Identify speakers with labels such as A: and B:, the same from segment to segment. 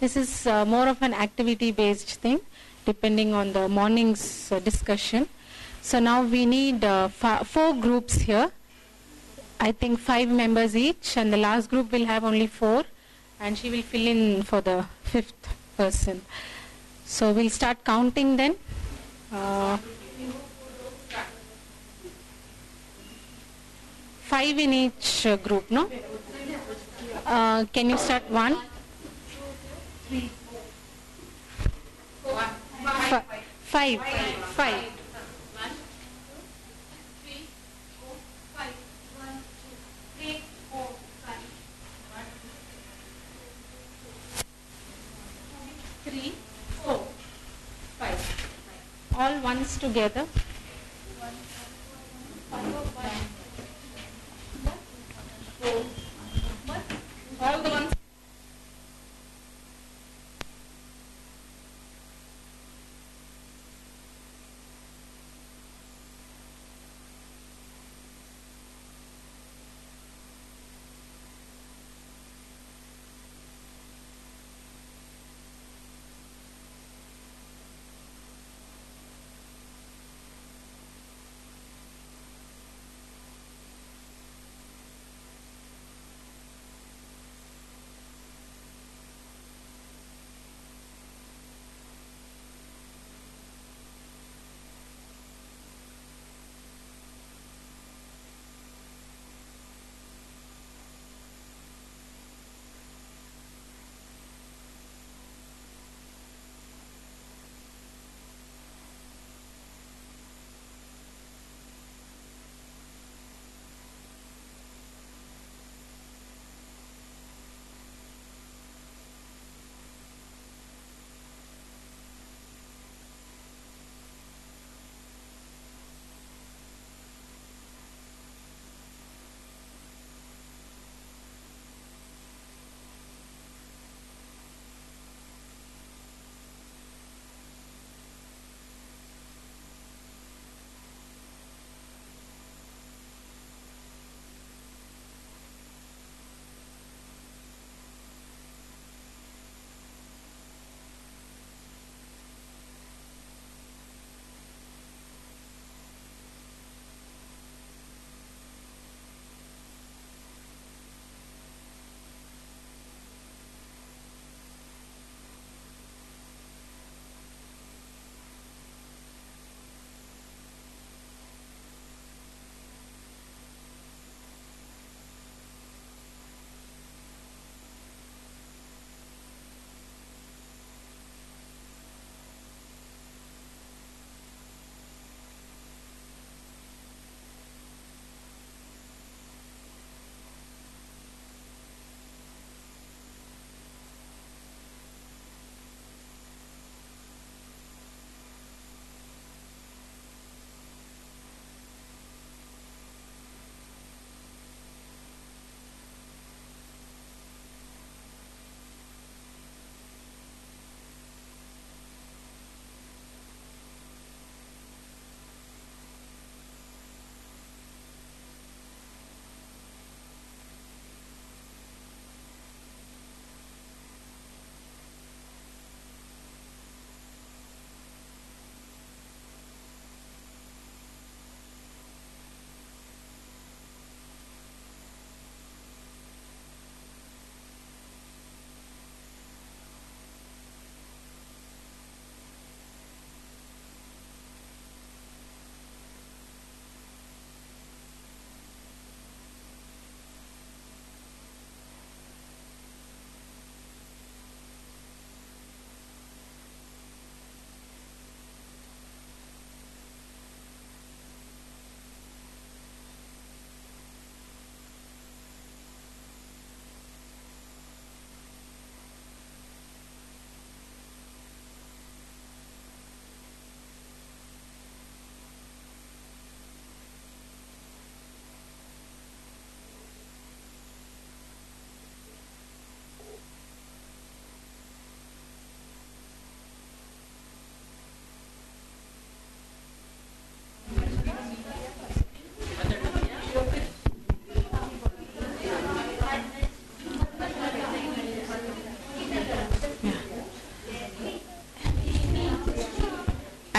A: This is more of an activity based thing depending on the morning's discussion. So now we need 4 groups here. I think 5 members each, and the last group will have only 4, and she will fill in for the 5th person. So we'll start counting then. 5 in each group, no? Can you start 1? 5. 5. 3, 4, 5. All ones together. All the ones.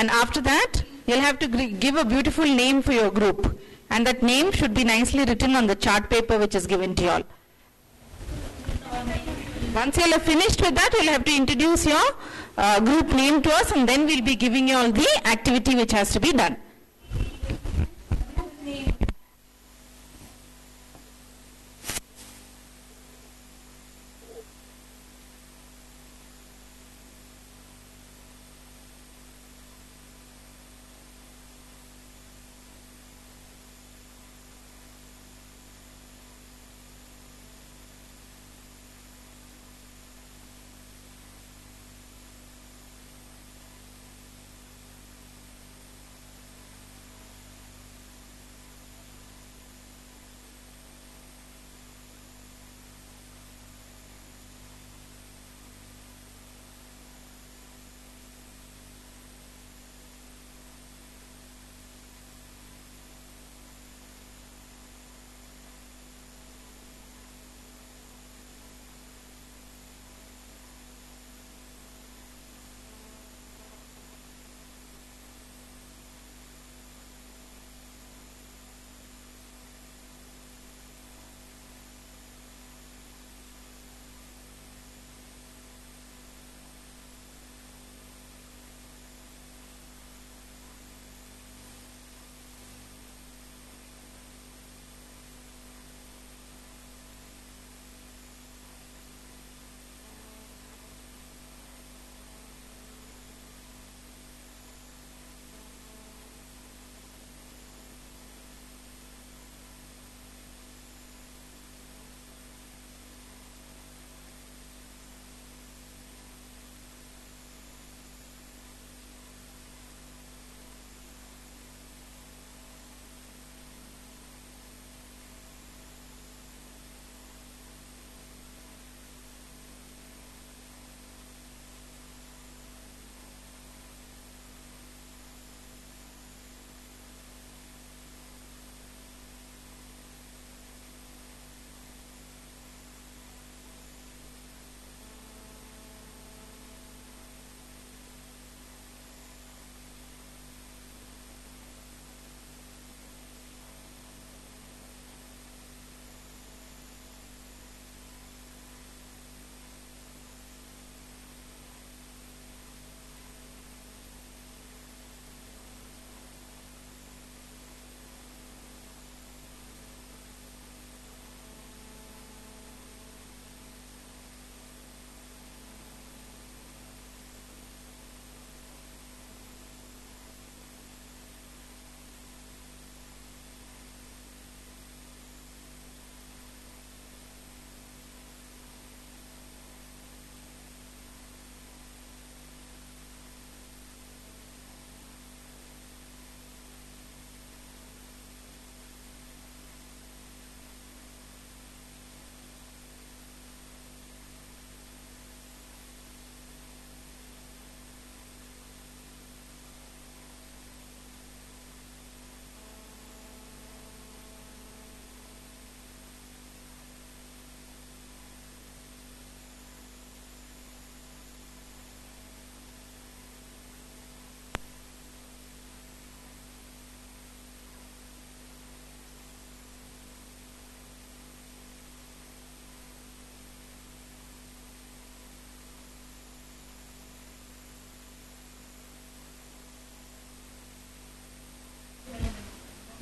B: And after that, you'll have to give a beautiful name for your group. And that name should be nicely written on the chart paper which is given to you all. Once you'll have finished with that, you'll have to introduce your group name to us, and then we'll be giving you all the activity which has to be done.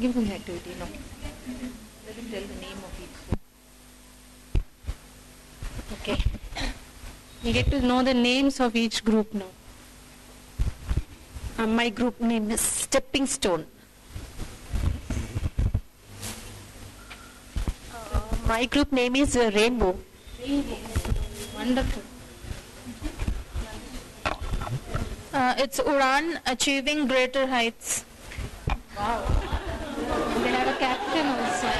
A: Give them the activity, no. Let them tell the name of each group. Okay. You get to know the names of each group now.
C: My group name is Stepping Stone. My group name is Rainbow.
A: Rainbow. Wonderful.
C: It's Uran, Achieving Greater Heights.
A: Wow. They have a captain also.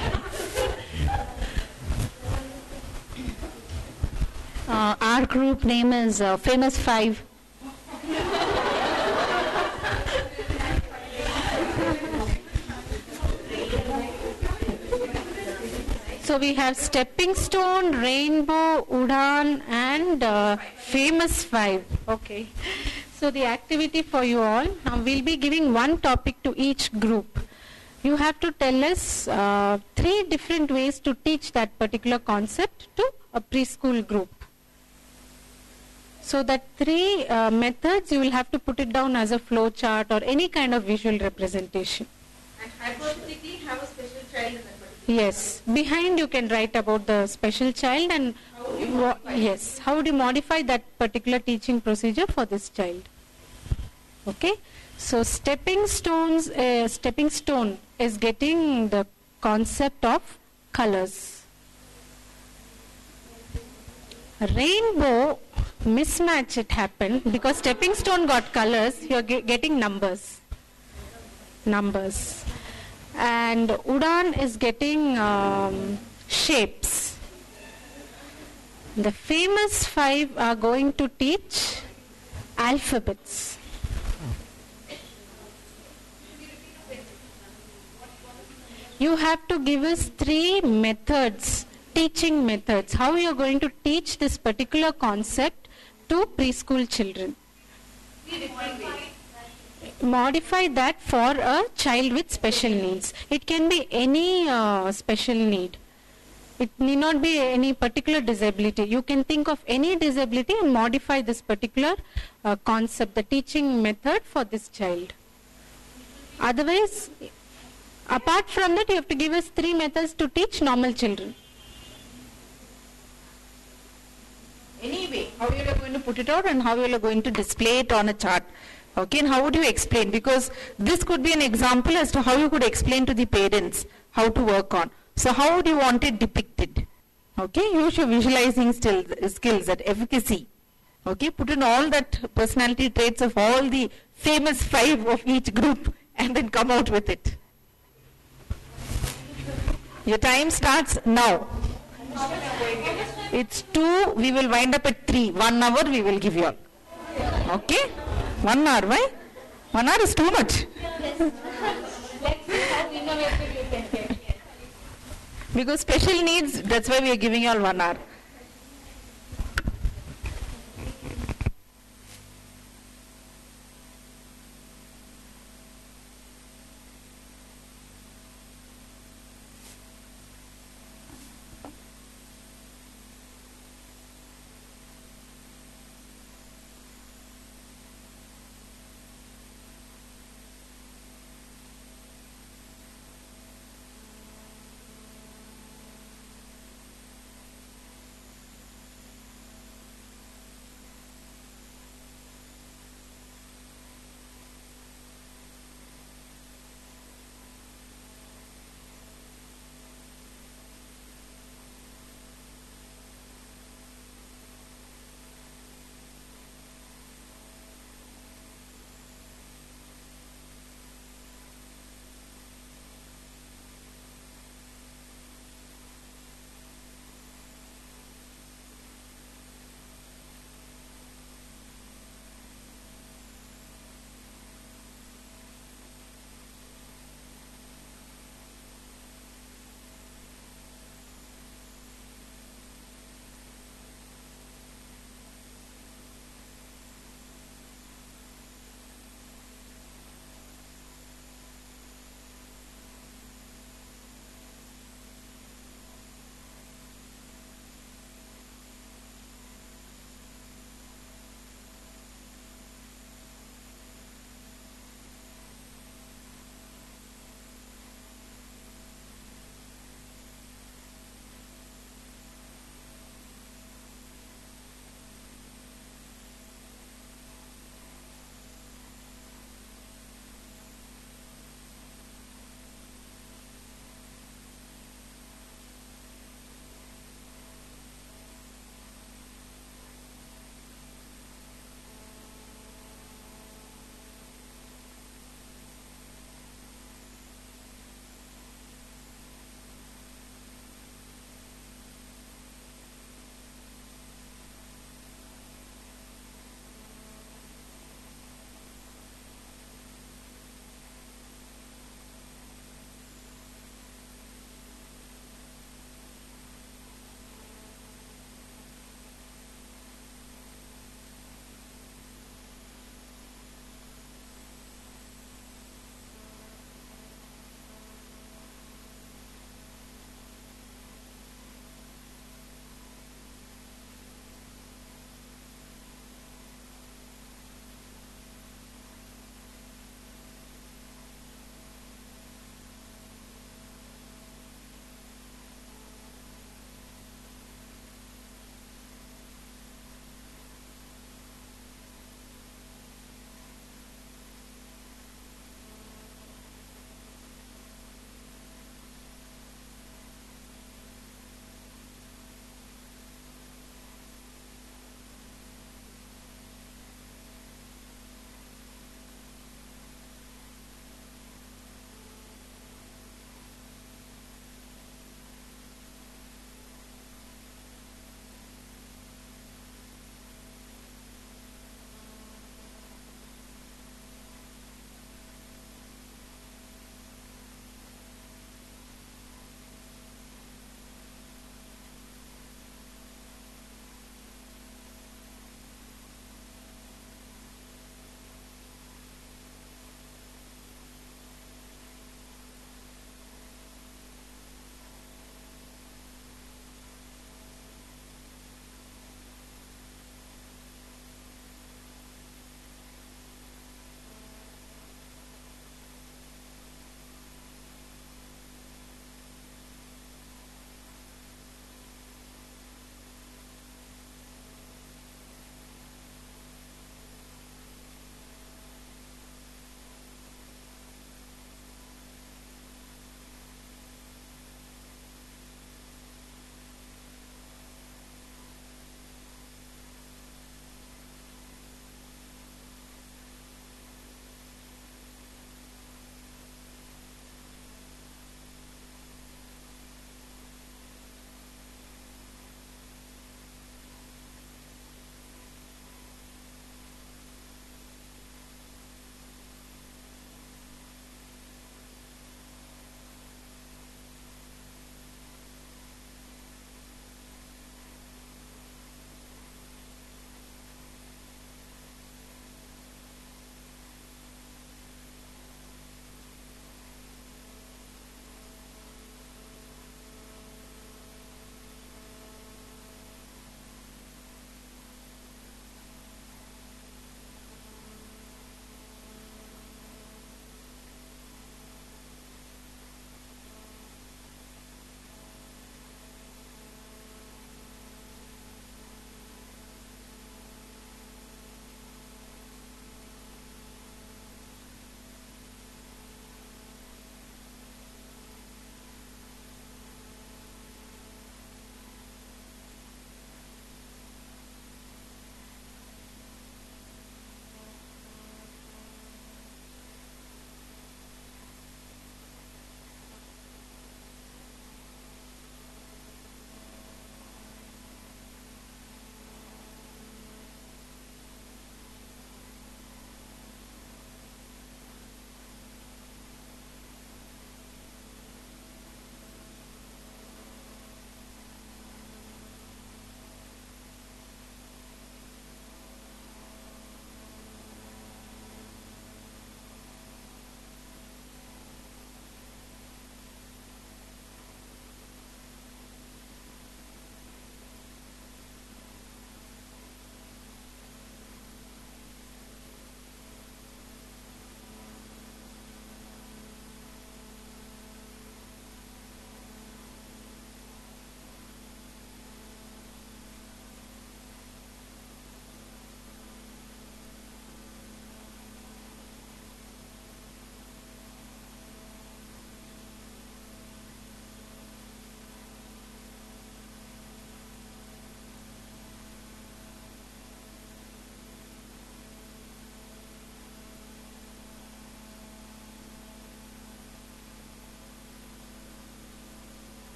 C: Our group name is Famous Five.
A: So we have Stepping Stone, Rainbow, Udan, and Famous Five. Okay. So the activity for you all, now we'll be giving one topic to each group. You have to tell us 3 different ways to teach that particular concept to a preschool group. So that 3 methods you will have to put it down as a flow chart or any kind of visual representation.
B: And hypothetically have a special child in that particular.
A: Yes, behind you can write about the special child and yes, how would you modify that particular teaching procedure for this child. Okay, so stepping stone is getting the concept of colors. Rainbow mismatch it happened because stepping stone got colors, you are getting numbers. And Udan is getting shapes. The famous 5 are going to teach alphabets. You have to give us 3 methods, teaching methods, how you are going to teach this particular concept to preschool children. Modify that for a child with special needs. It can be any special need. It need not be any particular disability. You can think of any disability and modify this particular concept, the teaching method for this child. Otherwise, apart from that, you have to give us 3 methods to teach normal children.
B: Anyway, how you are going to put it out and how you are going to display it on a chart. Okay, and how would you explain? Because this could be an example as to how you could explain to the parents how to work on. So how would you want it depicted? Okay, use your visualizing skills, that efficacy. Okay, put in all that personality traits of all the famous 5 of each group and then come out with it. Your time starts now. It's 2, we will wind up at 3. 1 hour we will give you all. Okay? 1 hour, why? 1 hour is too much. Because special needs, that's why we are giving you all 1 hour.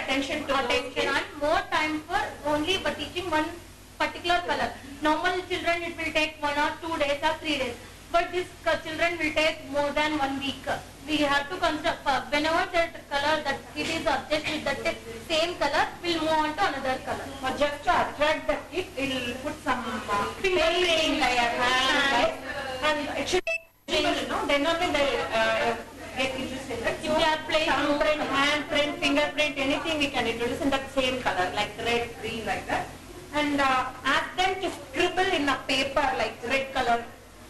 D: attention to
E: attention and more time for only but teaching one particular color. Normal children it will take 1 or 2 days or 3 days, but these children will take more than 1 week. We have to consider whenever that color that it is object with that same color, we'll move on to another color.
D: Or just to attract the kid, we'll put some painting layer and it should be visible, no? Then only they get interested.
E: If they are playing
D: Thumbprint, handprint, fingerprint, anything we can introduce in that same color, like red, green, like that. And ask them to scribble in a paper like red color.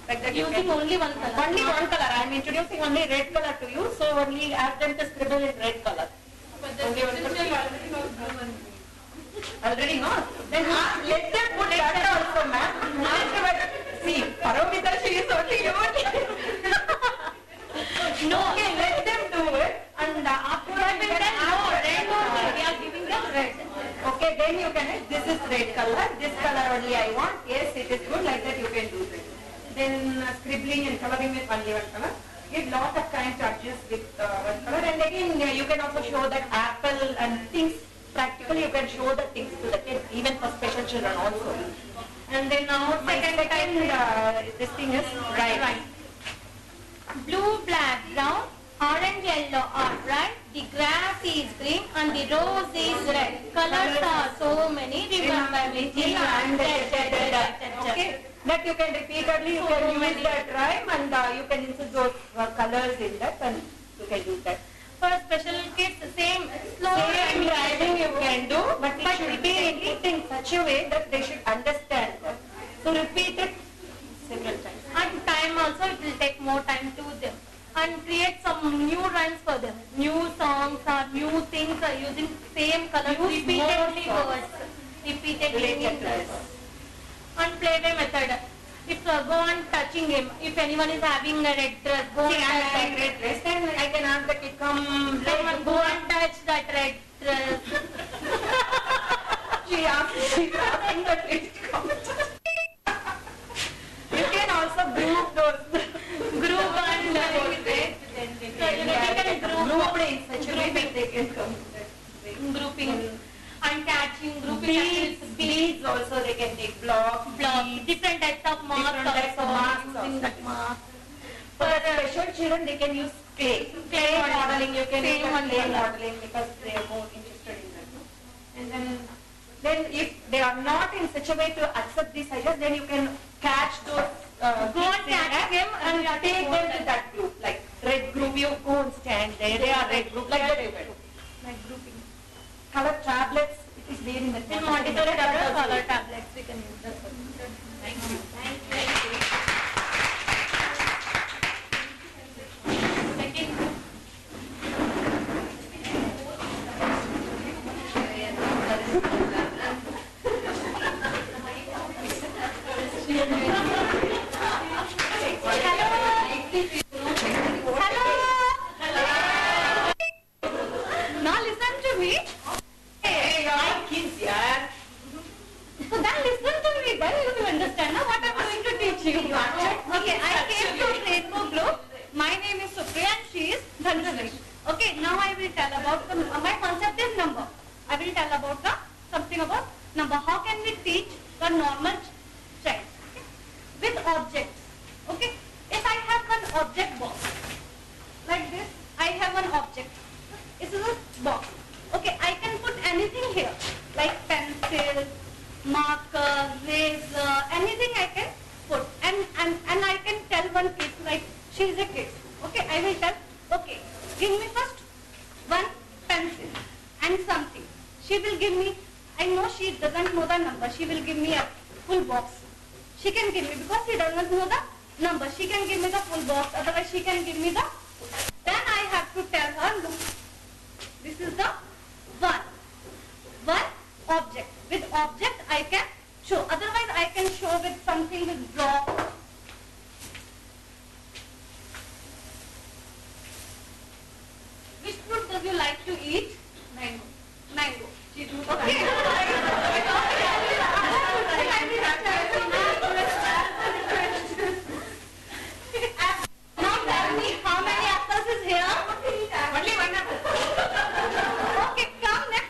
D: Like that
E: using only one color.
D: Only one color. I am introducing only red color to you, so only ask them to scribble in red color. Only one color. Already know. Then let them put that also, ma'am. See, Paramita, she is only you. No, okay, let them do it. And after that, we can
E: red only. We are giving them red.
D: Okay, then you can, this is red color, this color only I want. Yes, it is good, like that you can do it. Then scribbling and coloring with only one color. Give lot of time to adjust with one color. And again, you can also show that apple and things, practically you can show the things to the kids, even for special children also. And then now my second this thing is right.
E: Blue, black, brown, orange, yellow are bright. The grass is green and the rose is red. Colors are so many. Remember little and
D: okay. That you can repeatedly, you can use that rhyme and you can insert those colors in that and you can do that.
E: For special kids, same slow
D: Same writing you can do, but it should be put in such a way that they should understand that. So repeat it several times.
E: and time also it will take more time to them. And create some new rhymes for them. New songs or new things are using same color repeatedly words. Repeatedly words. And playway method. If go on touching him, if anyone is having a red dress, go
D: See,
E: on
D: I am
E: touch.
D: saying red dress, then I can ask the kid, come,
E: Someone go and touch that red dress.
D: she asking the kid to come. You can also group those.
E: Group and
D: Group in such a way that they can come.
E: grouping and catching, grouping
D: Beads also they can take blocks,
E: different types of marks.
D: Different types of marks
E: Using
D: also.
E: that mark.
D: For special children, they can use clay. Clay modeling, you can
E: Same
D: use
E: one
D: clay
E: color.
D: modeling because they are more interested in that. No? And then if they are not in such a way to accept these ideas, then you can catch those.
E: Go and catch them
D: and take them to that group. Like red group, you go and stand there. They are red group. Like that you can do.
E: Like grouping.
D: Color tablets. It is there in the
E: In Montessori color tablets we can use that. Thank you. Second group. Now listen to me.
D: Hey, kids, yeah.
E: So then listen to me, then you will understand now what I am going to teach you. Okay, I came from Rainbow Group. My name is Supriya and she is Dhanraj. Okay, now I will tell about my concept is number. I will tell about something about number. How can we teach the normal child? Okay? With objects. Okay, if I have one object box like this, I have one object. This is a box. Okay, I can put anything here like pencil, marker, razor, anything I can put. And I can tell one kid, like she is a kid. Okay, I will tell, okay, give me first one pencil and something. She will give me, I know she doesn't know the number, she will give me a full box. She can give me, because she doesn't know the number, she can give me the full box, otherwise she can give me the, then I have to tell her, look, this is the one object. With object I can show, otherwise I can show with something with draw. Which fruit does you like to eat? Mango. Mango. Okay. Now tell me how many apples is here?
D: Only one apple.
E: Okay, come next.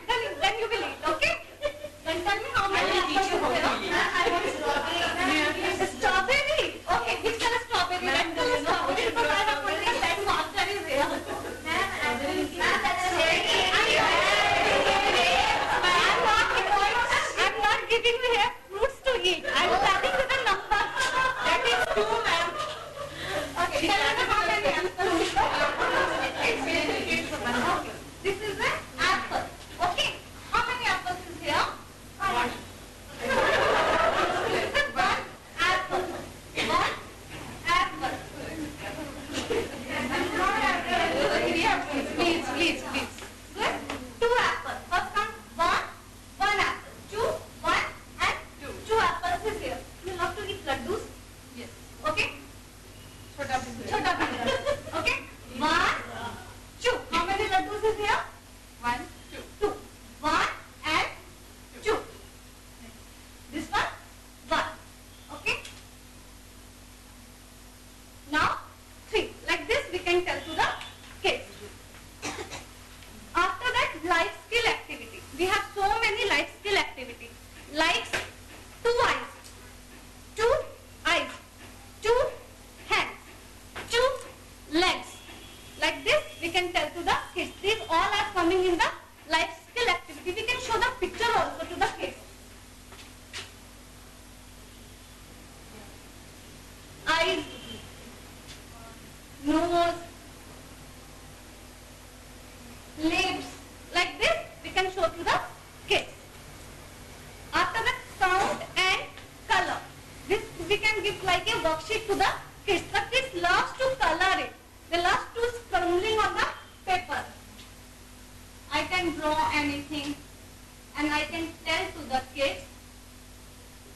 E: and I can tell to the kids,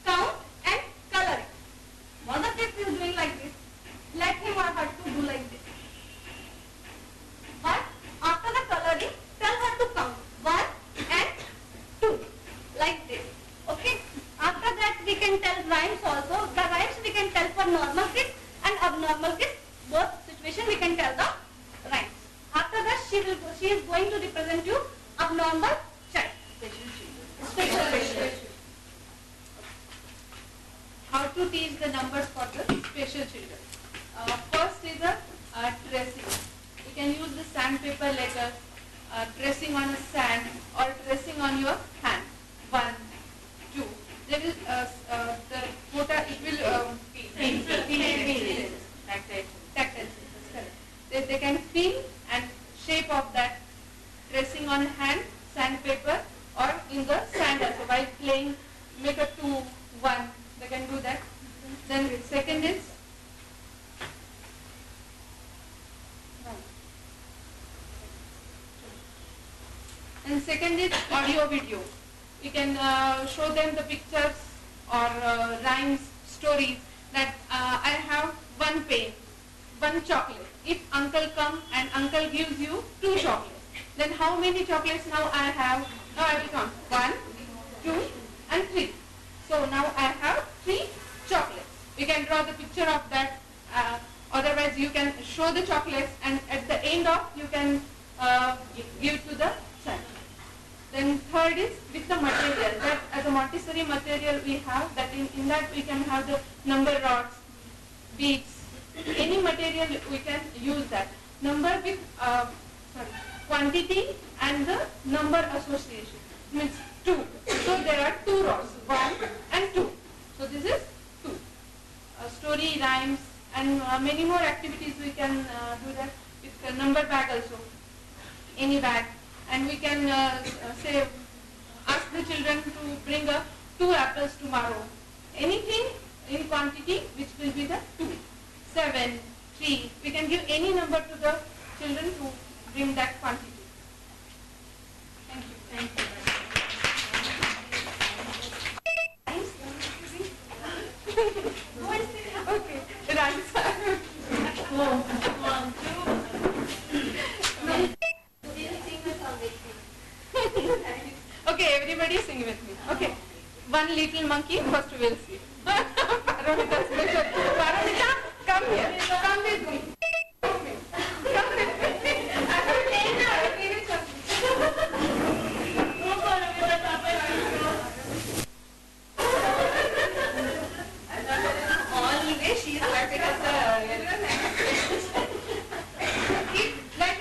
E: count and color it. One of the kids is doing like this. Let him or her to do like this. But after the coloring, tell her to count 1 and 2 like this. Okay. After that, we can tell rhymes also. The rhymes we can tell for normal kids and abnormal kids. Both situation we can tell the rhymes. After that, she is going to represent you abnormal child. Special.
F: How to teach the numbers for the special children. First is the tracing. You can use the sandpaper letters, tracing on a sand or tracing on your hand. 1, 2. There is the quota. It will feel tactile. They can feel and shape of that tracing on hand, sandpaper, or in the sand also. While playing, make a 2, 1. They can do that. Then second is audio video. You can show them the pictures or rhymes, stories that I have 1 pen, 1 chocolate. If uncle comes and uncle gives you 2 chocolates, then how many chocolates now I have? Now I will count 1, 2 and 3. So now I have 3 chocolates. You can draw the picture of that. Otherwise you can show the chocolates and at the end of you can give to the child. Then third is with the material. That as a Montessori material we have, that in that we can have the number rods, beads, any material we can use that. Number with quantity and the number association means 2. So there are 2 rods, 1 and 2. So this is 2. Story, rhymes and many more activities we can do that with the number bag also. Any bag. And we can say, ask the children to bring 2 apples tomorrow. Anything in quantity which will be the 2. 7, 3. We can give any number to the children to bring that quantity. Thank you. Thank you. Okay, rhymes. 1, 2. Okay, everybody sing with me. Okay. 1 little monkey, first we will see. Paramita special. Paramita, come here. Come with me. Come with me. Always she is laughing at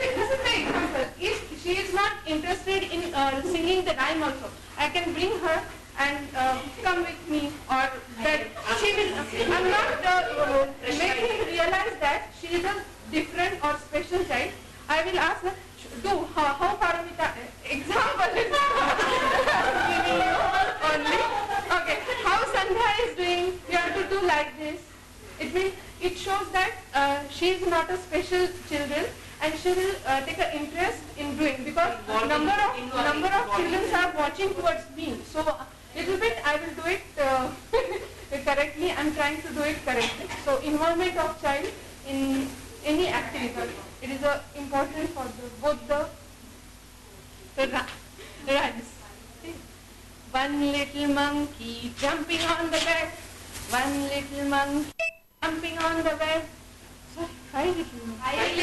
F: this is the example. If she is not interested in singing the rhyme also, I can bring her and come with me, or that she will, I'm not making him realize that she is a different or special child. I will ask her, how Paramita, example is giving you only. Okay, how Sandhya is doing, you have to do like this. It means, it shows that she is not a special children and she will take an interest in doing, because number of children are watching towards me. So little bit I will do it correctly. I am trying to do it correctly. So involvement of child in any activity, it is important for both the rhymes. 1 little monkey jumping on the bed. 1 little monkey jumping on the bed. So 5 little monkeys. 5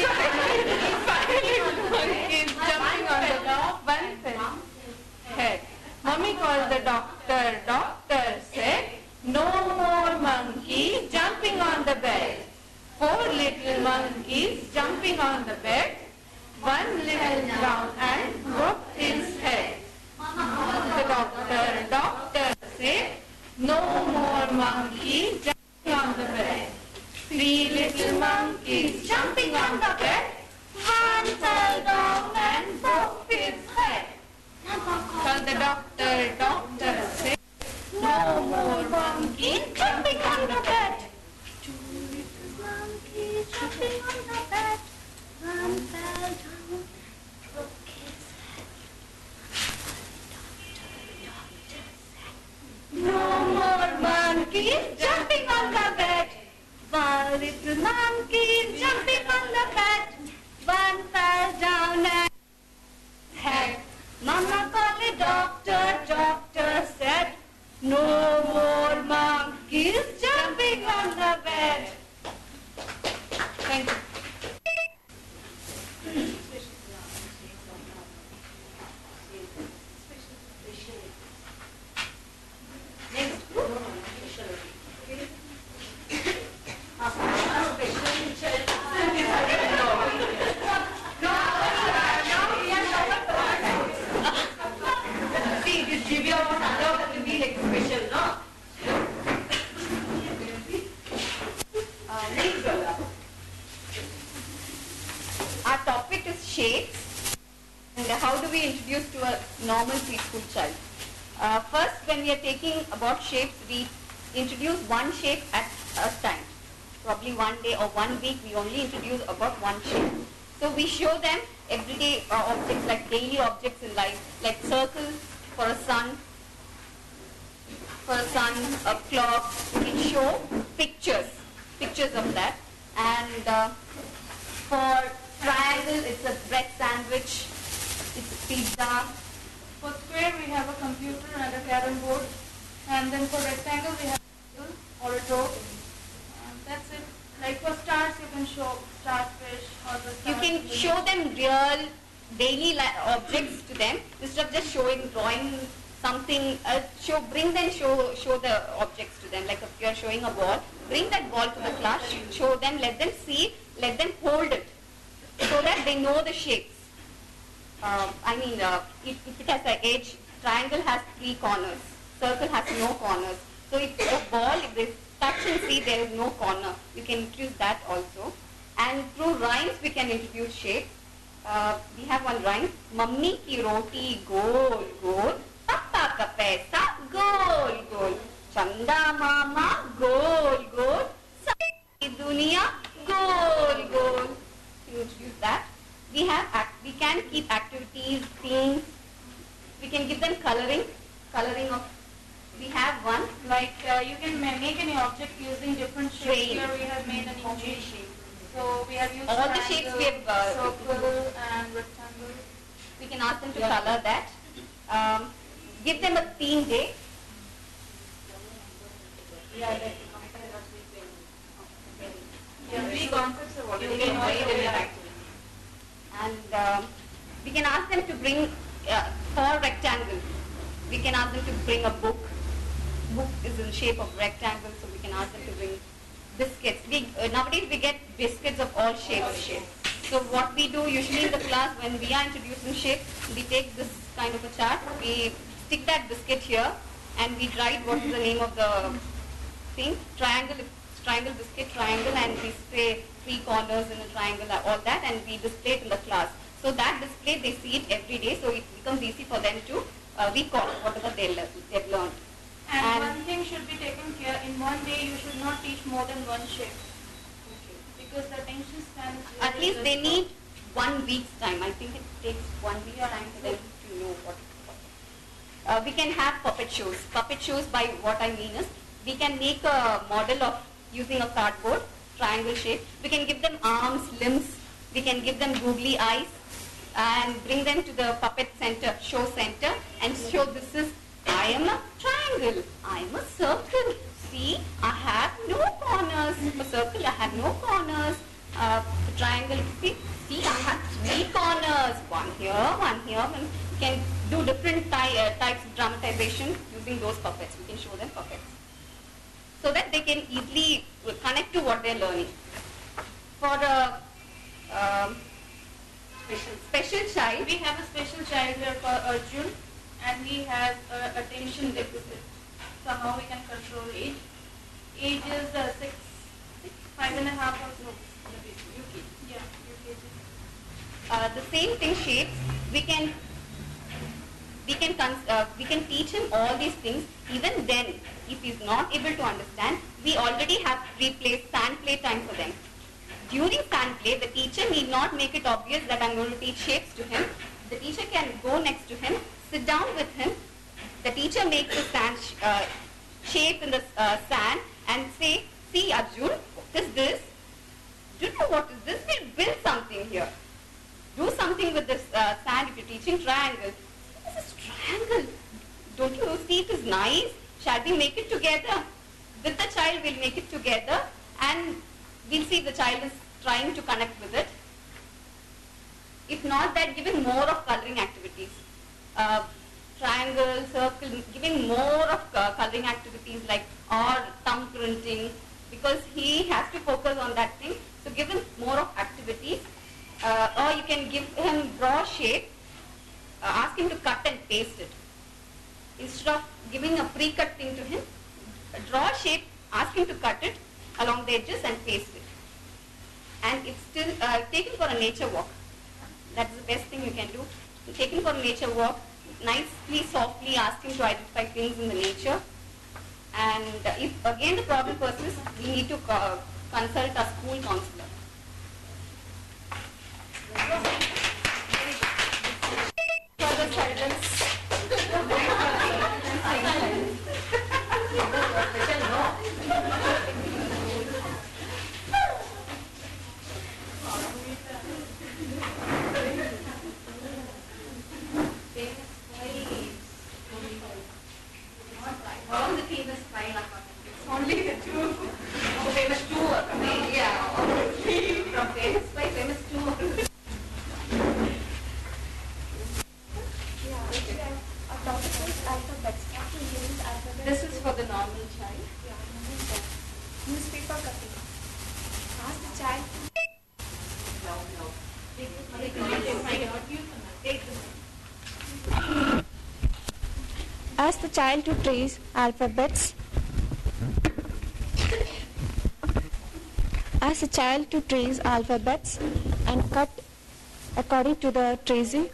F: little monkeys jumping on the bed. 1 head. Mommy called the doctor. Doctor said, no more monkey jumping on the bed. 4 little monkeys jumping on the bed. 1 little brown ant broke his head. The doctor said, no more monkey jumping on the bed. 3 little monkeys jumping on the bed. 1 fell down and broke his head. So the doctor said, no more monkey jumping on the bed.
E: 2 little monkeys jumping on the bed. 1 fell down, broke his head. is jumping on the bed. One little monkey is jumping on the bed. One fell down and head. Mama called a doctor. Doctor said, no more monkeys jumping on the bed. Thank you. See, this Divya was allowed to be like special, no? Next one. Our topic is shapes and how do we introduce to a normal preschool child. First, when we are taking about shapes, we introduce one shape at a time. Probably one day or 1 week, we only introduce about one shape. So we show them everyday objects like daily objects in life, like circles for a sun, a clock. We show pictures of that. And for triangle, it's a bread sandwich, it's a pizza.
F: For square, we have a computer and a carrom board. And then for rectangle, we have a table or a door. That's it. Like for stars, you can show starfish or the
E: You
F: stars.
E: can show them real daily objects to them instead of just drawing something. Show the objects to them. Like if you are showing a ball, bring that ball to the class, show them, let them see, let them hold it, so that they know the shapes. If it has an edge, triangle has 3 corners, circle has no corners. So if a ball, if they touch and see, there is no corner. You can introduce that also. And through rhymes, we can introduce shapes. We have one rhyme. Mummy ki roti gol gol, papa ka paisa gol gol, chanda mama gol gol, sari duniya gol gol. You introduce that. We can keep activities, themes. We can give them coloring of. We have one.
F: Like you can make any object using different shapes.
E: Train.
F: Here we have made an engine. So we have used
E: All the shapes we have,
F: circle and rectangle.
E: We can ask them to color that. Give them a theme day.
F: Three concepts are already
E: You can
F: made.
E: And we can ask them to bring, for rectangle, we can ask them to bring a book. Book is in the shape of rectangle, so we can ask them to bring biscuits. Nowadays we get biscuits of all shapes. So what we do usually in the class when we are introducing shape, we take this kind of a chart, we stick that biscuit here and we write what is the name of the thing, triangle biscuit, triangle, and we say 3 corners in a triangle, all that, and we display it in the class. So that display, they see it every day, so it becomes easy for them to recall whatever they've learned.
F: And one thing should be taken care, in one day you should not teach more than one shape. Because the attention span is
E: At least they need 1 week's time. I think it takes 1 week's time for them to know what. We can have puppet shows. Puppet shows, by what I mean is, we can make a model of using a cardboard, triangle shape. We can give them arms, limbs. We can give them googly eyes and bring them to the puppet center, show center, and show this is, I am a triangle, I am a circle. See, I have no corners. For circle, I have no corners. For triangle, see, I have 3 corners. One here, one here. And we can do different types of dramatization using those puppets. We can show them puppets, so that they can easily connect to what they're learning. For a special child,
F: We have a special child here called Arjun, and he has attention deficit. So how we can control age? Age is 6, 5.5 or so. UKG. Yeah, UKG.
E: the same thing, shapes. We can teach him all these things. Even then, if he's not able to understand, we already have sand play time for them. During sand play, the teacher need not make it obvious that I'm going to teach shapes to him. The teacher can go next to him, sit down with him. The teacher makes the sand shape in the sand and say, see Arjun, what is this? Do you know what is this? We'll build something here. Do something with this sand if you're teaching triangle. This is triangle. Don't you see it is nice? Shall we make it together? With the child we'll make it together and we'll see if the child is trying to connect with it. If not, that giving more of coloring activities. Triangle, circle, giving more of coloring activities like or thumb printing because he has to focus on that thing. So give him more of activities or you can give him draw shape, ask him to cut and paste it. Instead of giving a pre-cut thing to him, draw shape, ask him to cut it along the edges and paste it. And it's still take him for a nature walk. That's the best thing you can do. Take him for a nature walk, nicely, softly ask him to identify things in the nature. And if again the problem persists, we need to consult a school counselor. Further silence. All the famous five are coming. It's only the two. The famous two are coming. Yeah, all the three from famous five, famous two are coming. This is for the normal child.
F: Newspaper cutting. Ask the child. Ask the child to trace alphabets. Ask the child to trace alphabets and cut according to the tracing.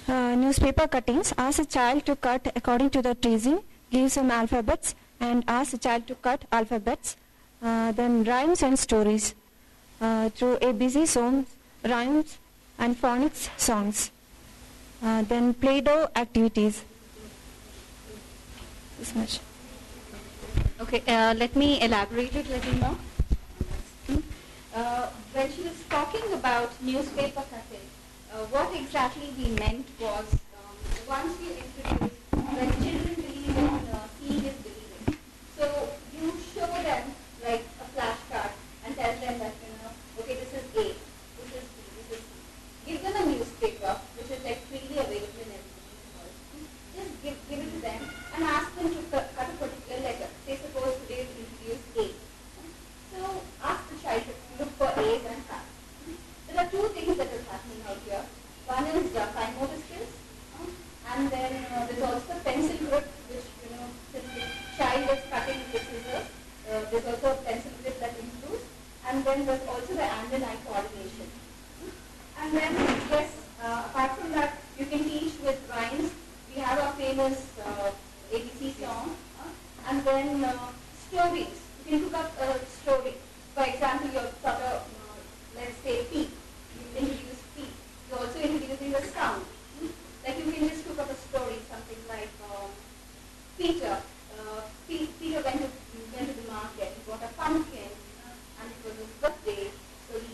F: Newspaper cuttings. Ask the child to cut according to the tracing. Give some alphabets and ask the child to cut alphabets. Then rhymes and stories. Through ABC songs, rhymes and phonics songs. Then Play-Doh activities. This much.
E: Okay, let me elaborate it a little more. When she was talking about newspaper cutting, what exactly we meant was once you introduce, when children believe in seeing is believing. So you show them like a flashcard and tell them that, okay, this is A, this is B, this is C. Give them a newspaper, which is like freely available in every world. Just give it to them and ask them to cut a particular letter. Say suppose today we introduce A. So ask the child to look for A's and cuts. There are two things that is happening out here. One is fine motor skills, and then there's also the pencil grip, which since the child is cutting with scissors, there's also a pencil grip that improves, and then there's also the hand and eye coordination. And then yes, apart from that, you can teach with rhymes. We have our famous ABC song, and then stories. You can cook up a story. For example, you're sort of, let's say P. You introduce P. You're also introducing the sound. Like you can just cook up a story, something like Peter. Peter went to the market. He bought a pumpkin, and it was his birthday. So he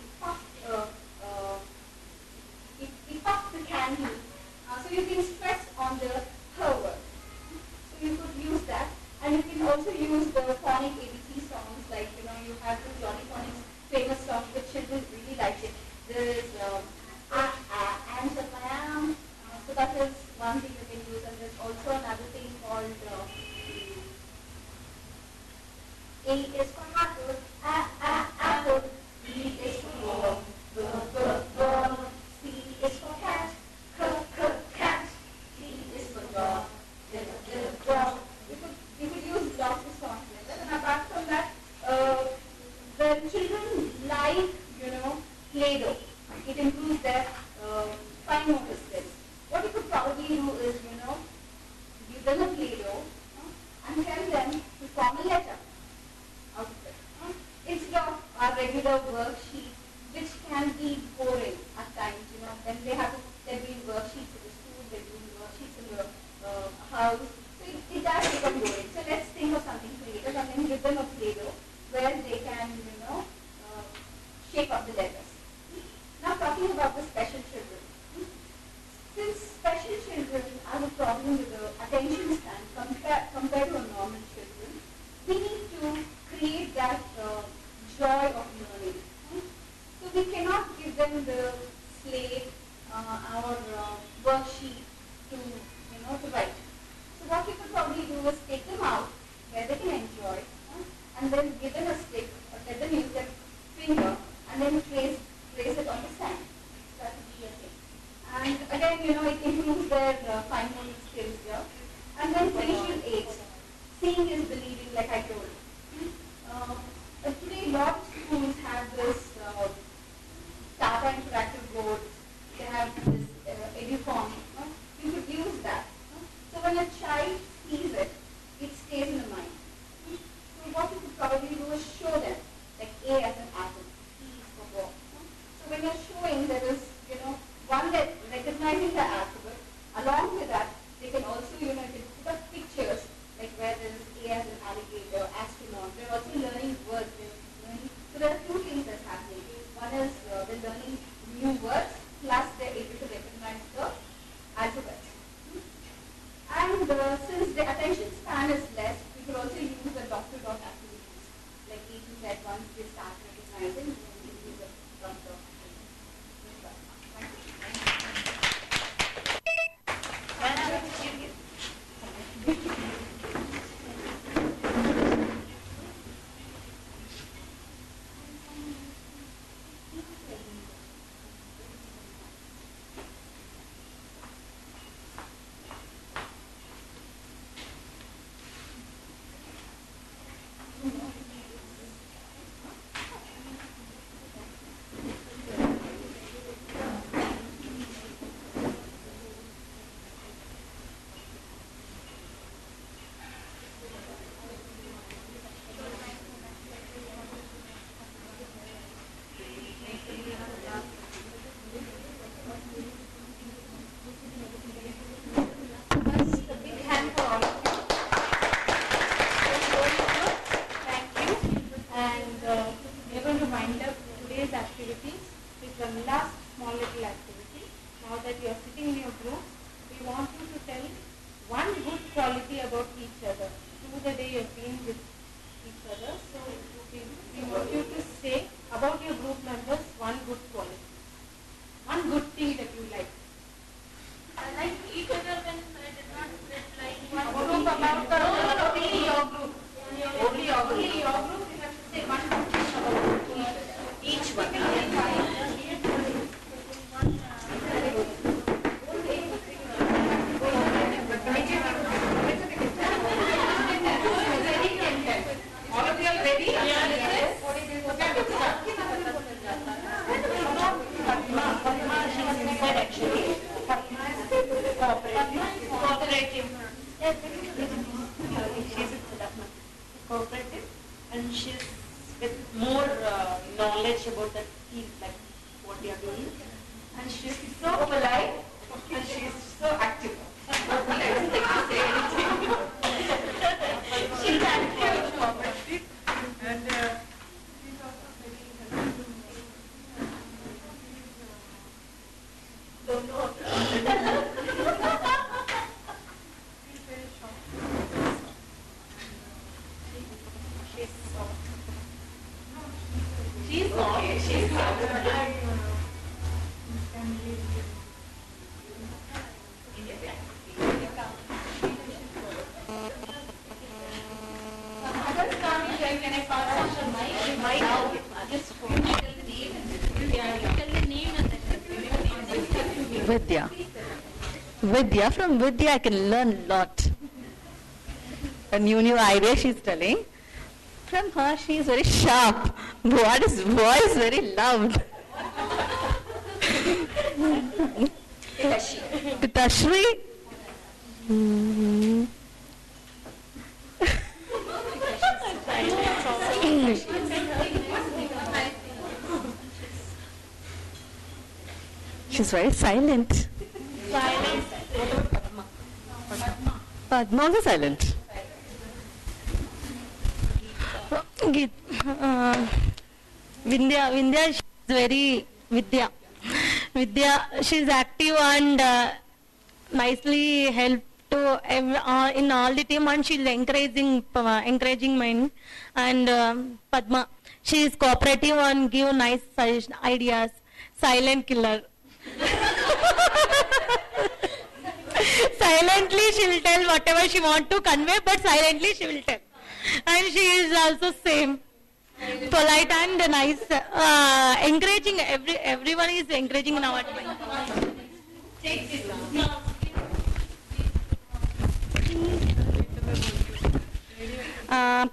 E: puffed the candy. So you can stress on the her word. So you could use that. And you can also use the phonic ABC songs, like, you have the Johnny Phonic's famous song, which children really like it. There is Ants of my arm. So that is one thing you can use. And there's also another thing called A is for apple, apple. B is for ball, C is for cat, cat. D is for dog, dog. You could use lots of songs like that. And apart from that, the children like, Play-Doh. It improves their fine motor skills. What you could probably do is, give them a Play-Doh and tell them to form a letter out of it. Instead of our regular worksheet, which can be boring at times, then they're doing worksheets in the school, they're doing worksheets in the house. So it problem with the attention span compared to a normal children, we need to create that joy of learning. So we cannot give them the slate, our worksheet to write. So what we could probably do is take them out where they can enjoy, and then give them a stick, or let them use their finger, and then trace it on the sand. That would be a thing. And again, it improves their fine motor skills here. And then visual aids. Seeing is believing, like I told. Today, a lot of schools have this Tata interactive boards. They have this EduForm. You could use that. So when a child sees it, it stays in the mind. So what you could probably do is show them, like A as an apple, B is for ball. So when you're showing, there is, one that recognizing the alphabet. Along with that, they can also, they can put up pictures, like where there is A as an alligator, astronaut. They're also learning words. So there are two things that's happening. One is they're learning new words, plus they're able to recognize the alphabet. And since the attention span is less, we could also use the dot-to-dot activities, like A to Z. Once they start recognizing, we can use the dot-to-dot activities.
C: Vidya. Vidya, from Vidya I can learn a lot. A new idea she's telling. From her she is very sharp. What is voice very loud. Pitashri. She's very silent. Padma also silent. Vidya, she's very Vidya, she's active and
G: nicely help to in all the team, and she's encouraging mine. And Padma, she is cooperative and give nice ideas. Silent killer. Silently she will tell whatever she want to convey, but silently she will tell. And she is also same. Polite and nice. Encouraging, everyone is encouraging now at my.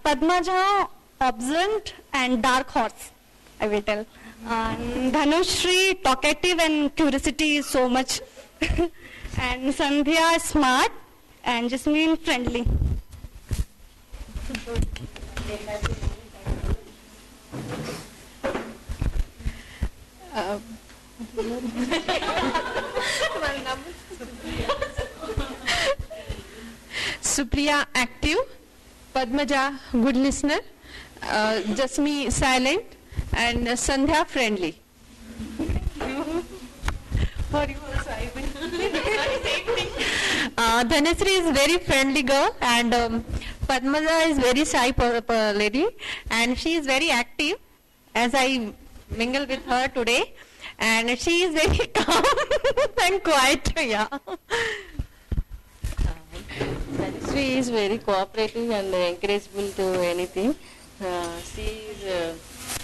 G: Padmaja, observant and dark horse, I will tell. Dhanushri, talkative and curiosity is so much. And Sandhya, smart, and Jasmine, friendly.
F: Supriya, active. Padmaja, good listener. Jasmine, silent. And Sandhya, friendly.
G: Dhanasri is very friendly girl, and Padmaja is very shy lady, and she is very active, as I mingle with her today, and she is very calm and quiet. Yeah.
C: Dhanasri is very cooperative and encourageable to anything. She is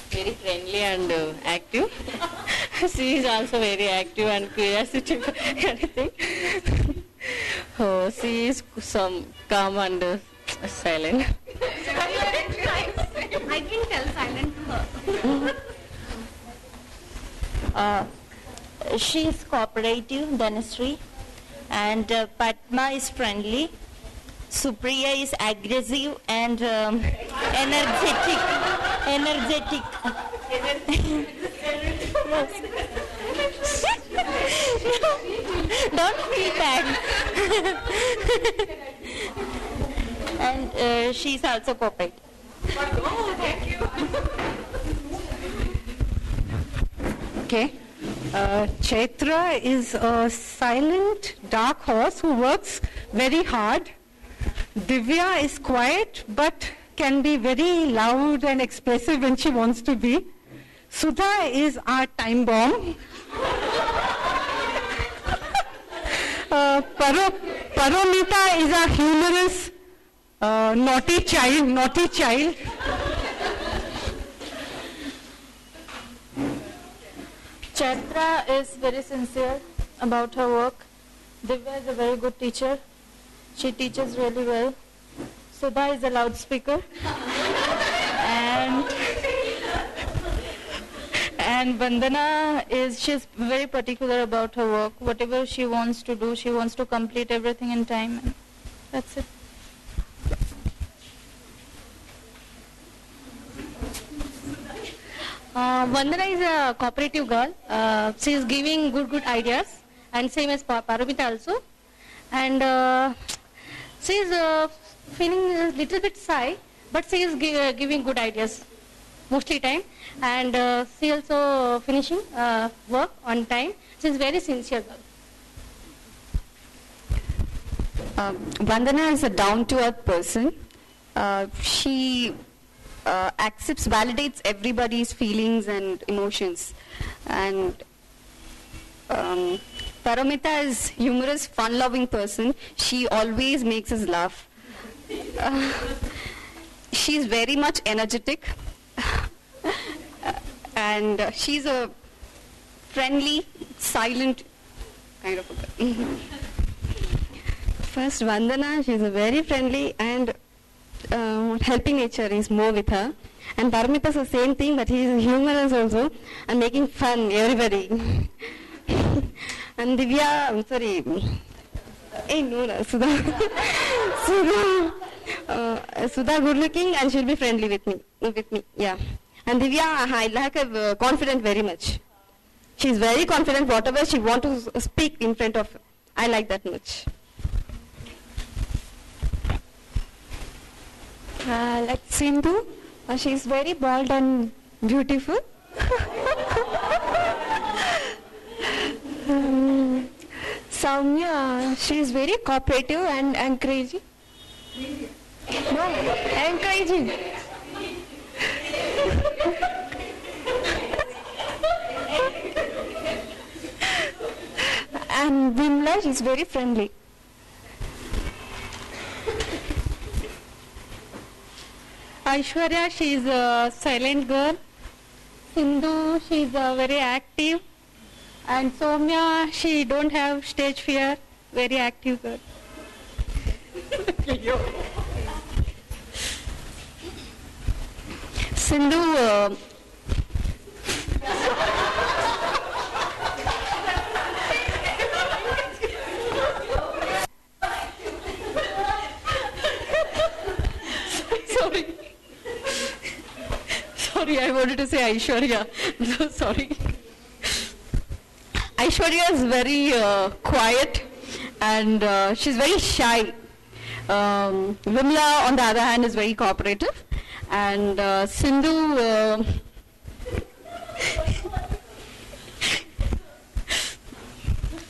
C: very friendly and active. She is also very active and curious to anything. She is some calm and silent.
E: I can tell silent to her.
C: She is cooperative, Dhanasri, and Padma is friendly. Supriya is aggressive and energetic. Don't feel bad. And she's also cooperative.
H: Okay. Chaitra is a silent, dark horse who works very hard. Divya is quiet but can be very loud and expressive when she wants to be. Sudha is our time bomb. Paromita is a humorous, naughty child.
G: Chaitra is very sincere about her work. Divya is a very good teacher. She teaches really well. Sudha is a loudspeaker. And Vandana she's very particular about her work. Whatever she wants to do, she wants to complete everything in time. That's it.
A: Vandana is a cooperative girl. She is giving good ideas, and same as Paromita also. And she is feeling a little bit shy, but she is giving good ideas mostly time. And she also finishing work on time. She is very sincere girl.
I: Vandana is a down-to-earth person. She accepts, validates everybody's feelings and emotions. And Paramita is humorous, fun-loving person. She always makes us laugh. She's very much energetic. And she's a friendly, silent kind of a girl. First, Vandana, she's a very friendly and helping nature is more with her. And Paramita is the same thing, but he's humorous also and making fun everybody. And Divya, I'm sorry, Sudha. Sudha good looking and she'll be friendly with me, yeah. And Divya, I like her confident very much. She's very confident, whatever she wants to speak in front of her. I like that much. Like Sindhu, she's very bold and beautiful. Soumya, she is very cooperative and encouraging. No, encouraging. And Vimla is very friendly.
A: Aishwarya, she is a silent girl. Sindhu, she is very active. And Soumya, she don't have stage fear, very active girl.
I: Sindhu,
C: Sorry, I wanted to say Aishwarya. I'm so sorry. Aishwarya is very quiet and she's very shy. Vimla, on the other hand, is very cooperative. And Sindhu,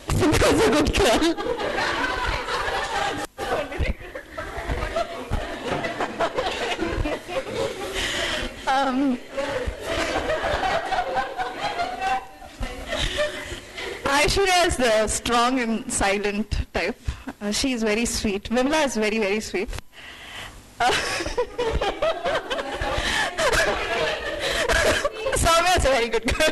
C: Sindhu is a good girl. Aishwarya is the strong and silent type. She is very sweet. Vimla is very, very sweet. Soumya is a very good girl.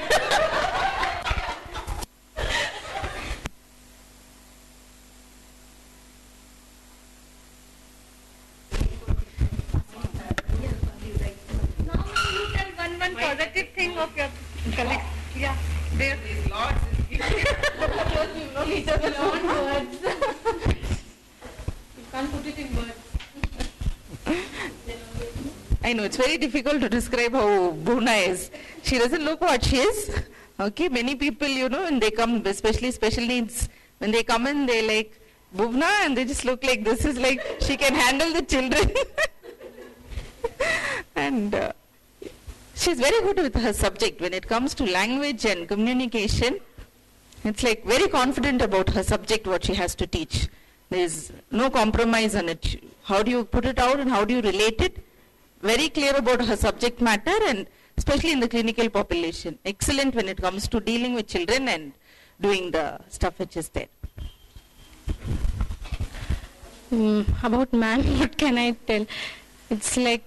F: One positive thing of your colleagues. Yeah, there. He doesn't want words. You can't put it in words.
B: I know, it's very difficult to describe how Bhuvna is. She doesn't look what she is. Okay, many people, when they come, especially special needs, when they come in, they like Bhuvna and they just look like this is like she can handle the children. And she's very good with her subject. When it comes to language and communication, it's like very confident about her subject, what she has to teach. There's no compromise on it. How do you put it out and how do you relate it? Very clear about her subject matter and especially in the clinical population. Excellent when it comes to dealing with children and doing the stuff which is there.
A: About man, what can I tell? It's like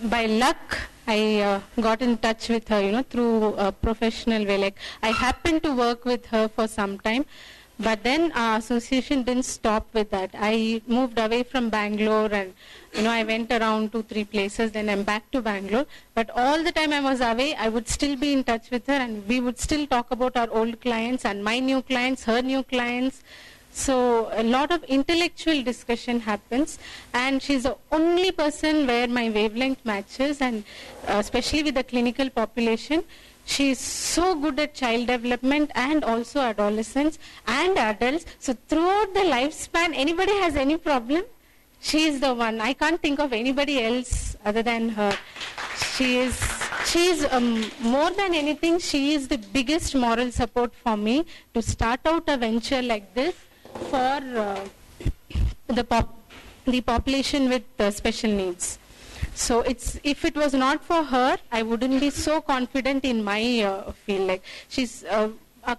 A: by luck I got in touch with her, through a professional way. Like I happened to work with her for some time, but then our association didn't stop with that. I moved away from Bangalore and, I went around 2-3 places, then I'm back to Bangalore. But all the time I was away, I would still be in touch with her and we would still talk about our old clients and my new clients, her new clients. So a lot of intellectual discussion happens and she's the only person where my wavelength matches, and especially with the clinical population. She's so good at child development and also adolescents and adults. So throughout the lifespan, anybody has any problem, she is the one. I can't think of anybody else other than her. She's more than anything, she is the biggest moral support for me to start out a venture like this for the population with special needs. So if it was not for her, I wouldn't be so confident in my field. Like she's a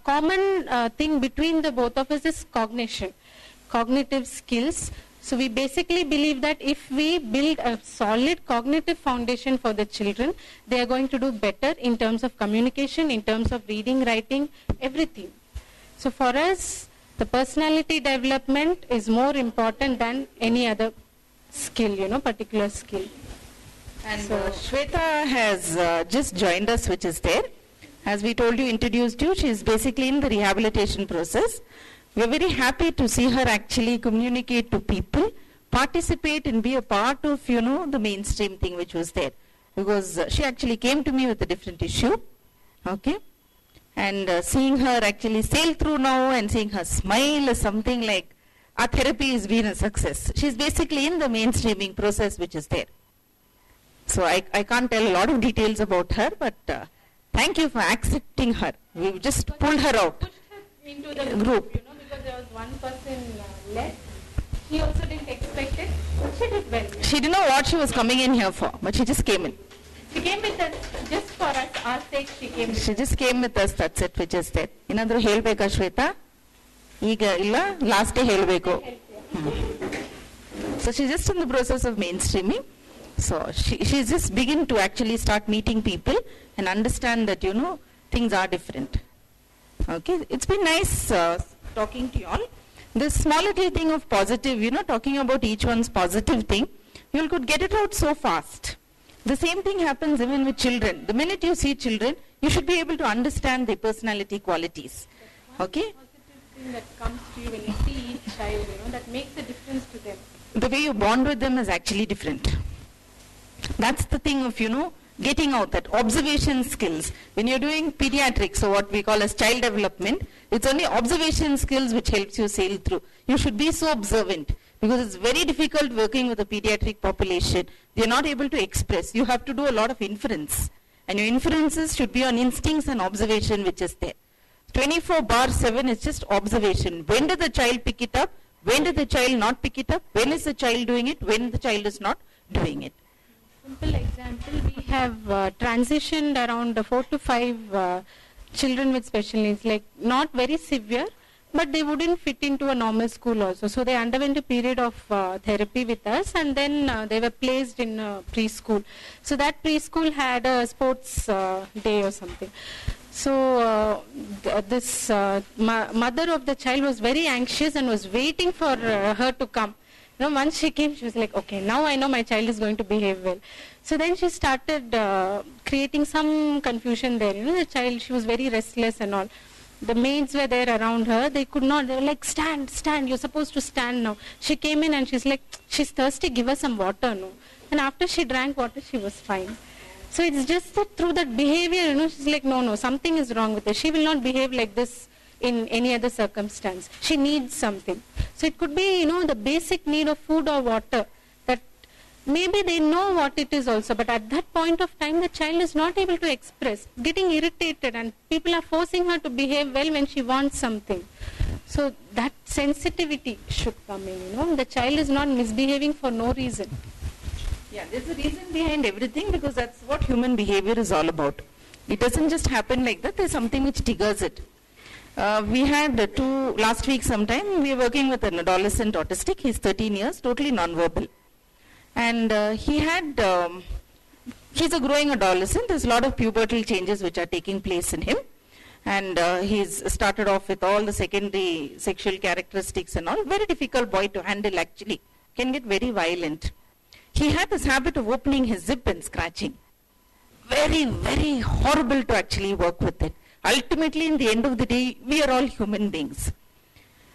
A: common thing between the both of us is cognitive skills. So we basically believe that if we build a solid cognitive foundation for the children, they are going to do better in terms of communication, in terms of reading, writing, everything. So for us, the personality development is more important than any other skill, particular skill.
B: And Shweta has just joined us, which is there. As we told you, introduced you, she is basically in the rehabilitation process. We are very happy to see her actually communicate to people, participate and be a part of, the mainstream thing which was there. Because she actually came to me with a different issue. Okay. And seeing her actually sail through now and seeing her smile is something like our therapy has been a success. She's basically in the mainstreaming process which is there. So I can't tell a lot of details about her, but thank you for accepting her. We've just pulled her out.
F: Into the
B: group.
A: because there was one person less. She also didn't expect it. She did well.
B: She didn't know what she was coming in here for, but she just came in.
A: She came with us just for us, our sake. She came.
B: She just came with us, that's it, which is there. ಏನಾದರೂ ಹೇಳಬೇಕಾ ಶ್ವೇತಾ? ಈಗ ಇಲ್ಲ, last day ಹೇಳಬೇಕು. So she's just in the process of mainstreaming. So she's just begin to actually start meeting people and understand that, you know, things are different. Okay, it's been nice talking to you all. This small little thing of positive, you know, talking about each one's positive thing, you could get it out so fast. The same thing happens even with children. The minute you see children, you should be able to understand their personality qualities. Okay?
A: Positive thing that comes to you when you see each child, you know, that makes a difference to them.
B: The way you bond with them is actually different. That's the thing of, you know, getting out that observation skills. When you're doing pediatrics, so what we call as child development, it's only observation skills which helps you sail through. You should be so observant because it's very difficult working with a pediatric population. They're not able to express. You have to do a lot of inference. And your inferences should be on instincts and observation which is there. 24/7 is just observation. When did the child pick it up? When did the child not pick it up? When is the child doing it? When the child is not doing it?
A: Simple example, we have transitioned around 4 to 5 children with special needs, like not very severe, but they wouldn't fit into a normal school also. So they underwent a period of therapy with us, and then they were placed in preschool. So that preschool had a sports day or something. So this mother of the child was very anxious and was waiting for her to come. You know, once she came, she was like, okay, now I know my child is going to behave well. So then she started creating some confusion there. You know, the child, she was very restless and all. The maids were there around her. They could not. They were like, stand, stand. You're supposed to stand now. She came in and she's like, she's thirsty. Give her some water, no. And after she drank water, she was fine. So it's just that through that behavior, you know, she's like, no, no, something is wrong with her. She will not behave like this in any other circumstance. She needs something. So it could be, you know, the basic need of food or water, that maybe they know what it is also, but at that point of time, the child is not able to express, getting irritated, and people are forcing her to behave well when she wants something. So that sensitivity should come in, you know. The child is not misbehaving for no reason.
B: Yeah, there's a reason behind everything because that's what human behavior is all about. It doesn't just happen like that. There's something which triggers it. We had last week sometime, we were working with an adolescent autistic. He's 13 years, totally non-verbal. And he's a growing adolescent. There's a lot of pubertal changes which are taking place in him. And he's started off with all the secondary sexual characteristics and all. Very difficult boy to handle actually. Can get very violent. He had this habit of opening his zip and scratching. Very, very horrible to actually work with it. Ultimately, in the end of the day, we are all human beings.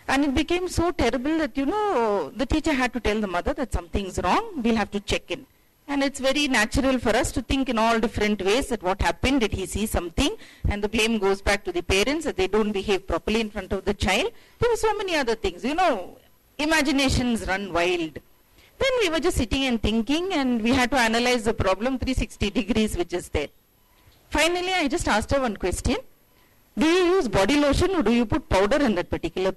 B: And it became so terrible that, you know, the teacher had to tell the mother that something's wrong, we'll have to check in. And it's very natural for us to think in all different ways that what happened, did he see something? And the blame goes back to the parents that they don't behave properly in front of the child. There were so many other things, you know, imaginations run wild. Then we were just sitting and thinking, and we had to analyze the problem 360 degrees which is there. Finally, I just asked her one question. Do you use body lotion or do you put powder in that particular